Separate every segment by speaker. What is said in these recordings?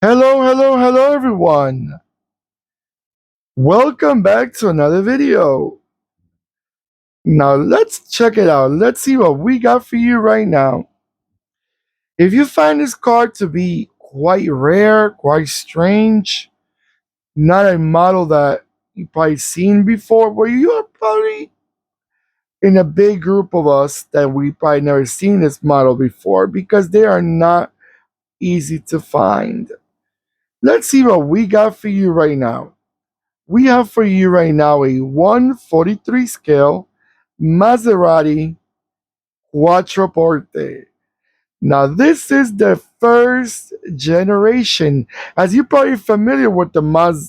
Speaker 1: Hello, hello, hello, everyone. Welcome back to another video. Now, let's check it out. Let's see what we got for you right now. If you find this card to be quite rare, quite strange, not a model that you've probably seen before, but you are probably in a big group of us that we probably never seen this model before because they are not easy to find. Let's see what we got for you right now. We have for you right now a 143 scale Maserati Quattroporte. Now, this is the first generation. As you're probably familiar with Maserati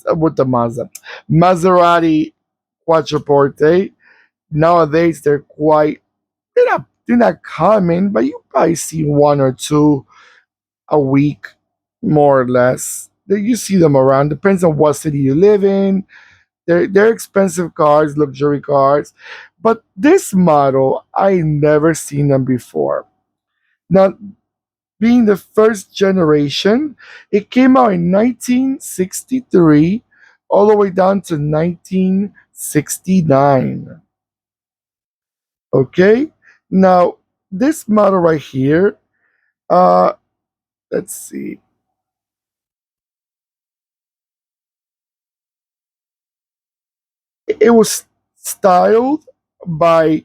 Speaker 1: Quattroporte. Nowadays, they're not common, but you probably see one or two a week, more or less. You see them around. Depends on what city you live in. They're expensive cars, luxury cars, but this model I never seen them before. Now, being the first generation, it came out in 1963 all the way down to 1969. Okay, now this model right here, uh, let's see, it was styled by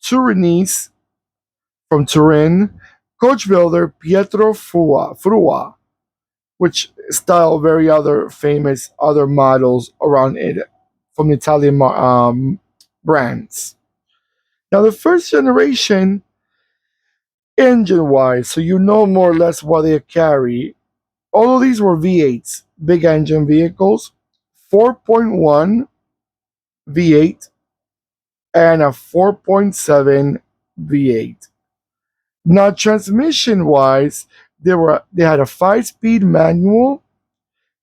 Speaker 1: Turinese from Turin, coach builder Pietro Frua, which style very other famous other models around it from Italian brands. Now, the first generation, engine wise, so you know more or less what they carry. All of these were V8s, big engine vehicles, 4.1 V8 and a 4.7 V8. Now, transmission wise, they had a 5-speed manual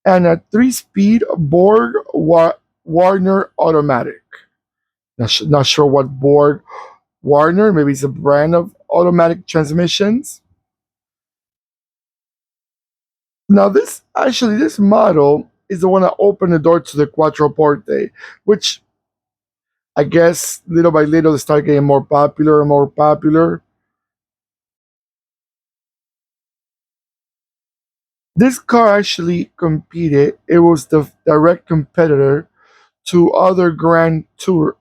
Speaker 1: and a 3-speed Borg Warner automatic. Not sure what Borg Warner, maybe it's a brand of automatic transmissions. Now, this model is the one that opened the door to the Quattroporte, which I guess little by little they start getting more popular and more popular. This car actually competed. It was the direct competitor to other Grand tour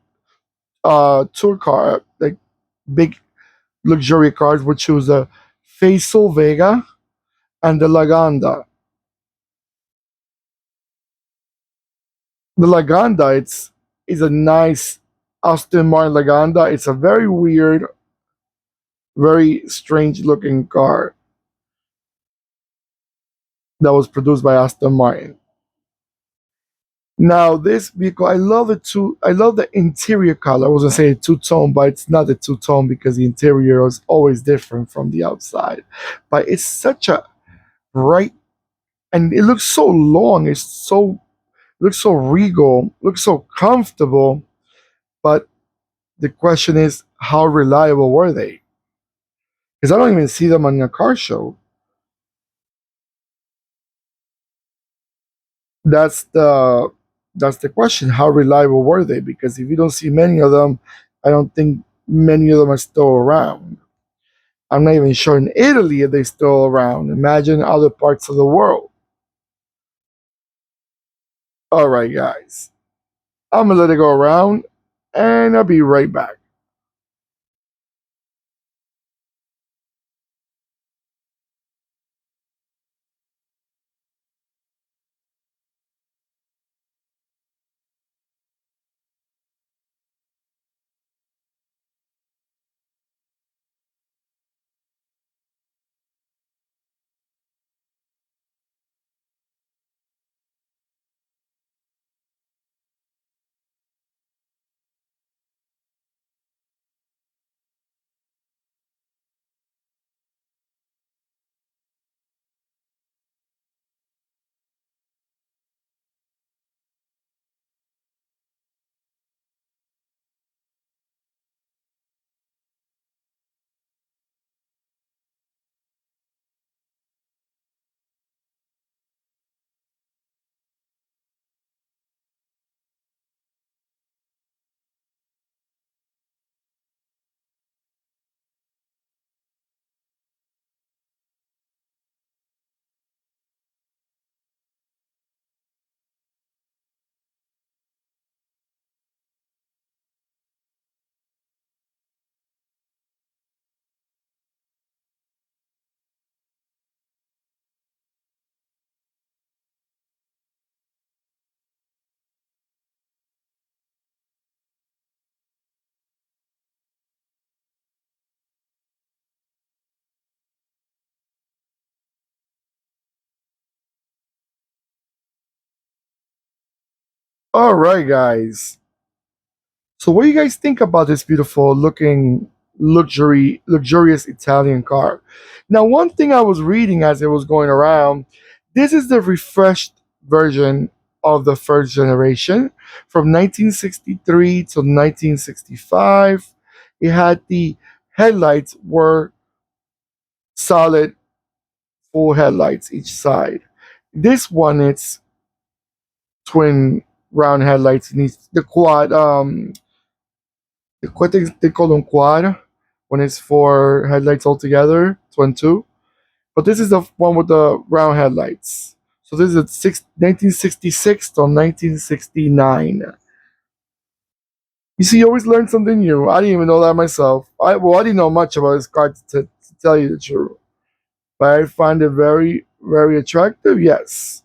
Speaker 1: car, like big luxury cars, which was the Faisal Vega and the Laganda. The Laganda, it's is a nice Aston Martin Laganda. It's a very weird, very strange looking car that was produced by Aston Martin. Now, this vehicle, I love it too. I love the interior color. I was gonna say two tone, but it's not a two tone because the interior is always different from the outside. But it's such a bright, and it looks so long. Looks so regal, looks so comfortable. But the question is, how reliable were they? Because I don't even see them on a car show. That's the that's the question. How reliable were they? Because if you don't see many of them, I don't think many of them are still around. I'm not even sure in Italy if they're still around. Imagine other parts of the world. All right, guys. I'm gonna let it go around, and I'll be right back. All right, guys. So, what do you guys think about this beautiful looking luxurious Italian car? Now, one thing I was reading as it was going around, this is the refreshed version of the first generation from 1963 to 1965. It had the headlights were solid full headlights each side. This one, it's twin round headlights. It needs the quad. They call them quad when it's four headlights altogether. It's one two. But this is the one with the round headlights. So this is 1966 to 1969. You see, you always learn something new. I didn't even know that myself. I didn't know much about this car to tell you the truth, but I find it very, very attractive. Yes,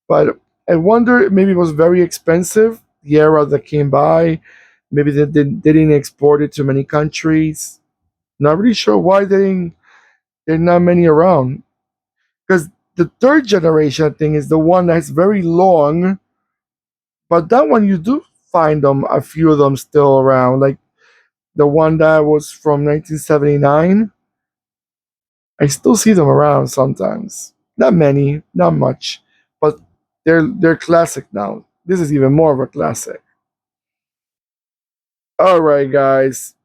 Speaker 1: but I wonder maybe it was very expensive the era that came by. Maybe they didn't export it to many countries. Not really sure why there are not many around. Because the third generation thing is the one that's very long, but that one you do find them a few of them still around. Like the one that was from 1979, I still see them around sometimes. Not many, not much, but they're classic now. This is even more of a classic. All right, guys.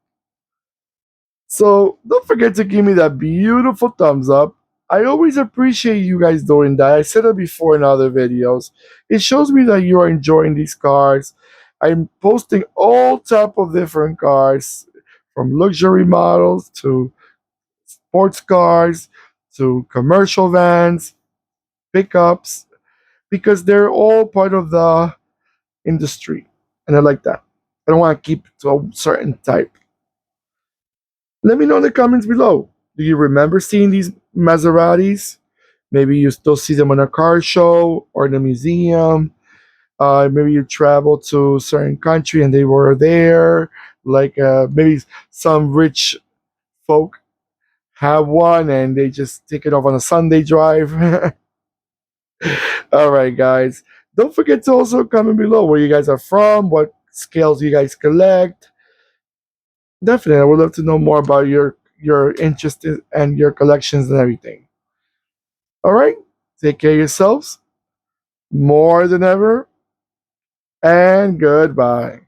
Speaker 1: So don't forget to give me that beautiful thumbs up. I always appreciate you guys doing that. I said it before in other videos. It shows me that you are enjoying these cars. I'm posting all type of different cars, from luxury models to sports cars to commercial vans, pickups, because they're all part of the industry. And I like that. I don't want to keep it to a certain type. Let me know in the comments below. Do you remember seeing these Maseratis? Maybe you still see them on a car show or in a museum. Maybe you travel to a certain country and they were there. Like maybe some rich folk have one and they just take it off on a Sunday drive. All right, guys. Don't forget to also comment below where you guys are from, what scales you guys collect. Definitely, I would love to know more about your interest and your collections and everything. All right, take care of yourselves more than ever, and goodbye.